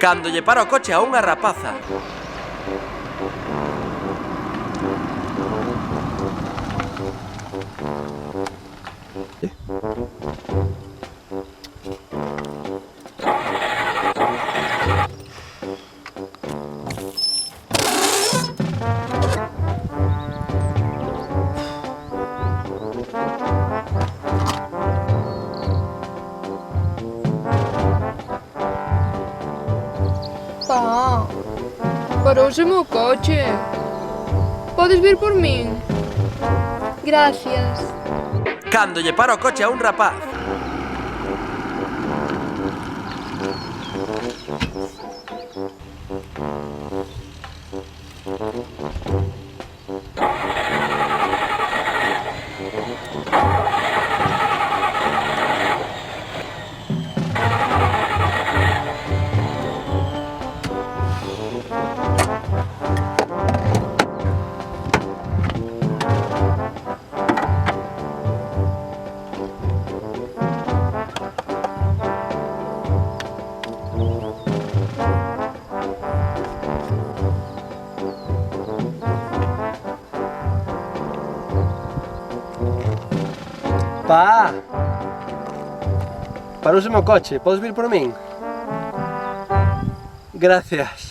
Cando lle para o coche a unha rapaza. Pa, parouseme o coche. Podes vir por min? Gracias. Cando lle para o coche a un rapaz. Pa! Parouseme o coche, podes vir por min? Gracias.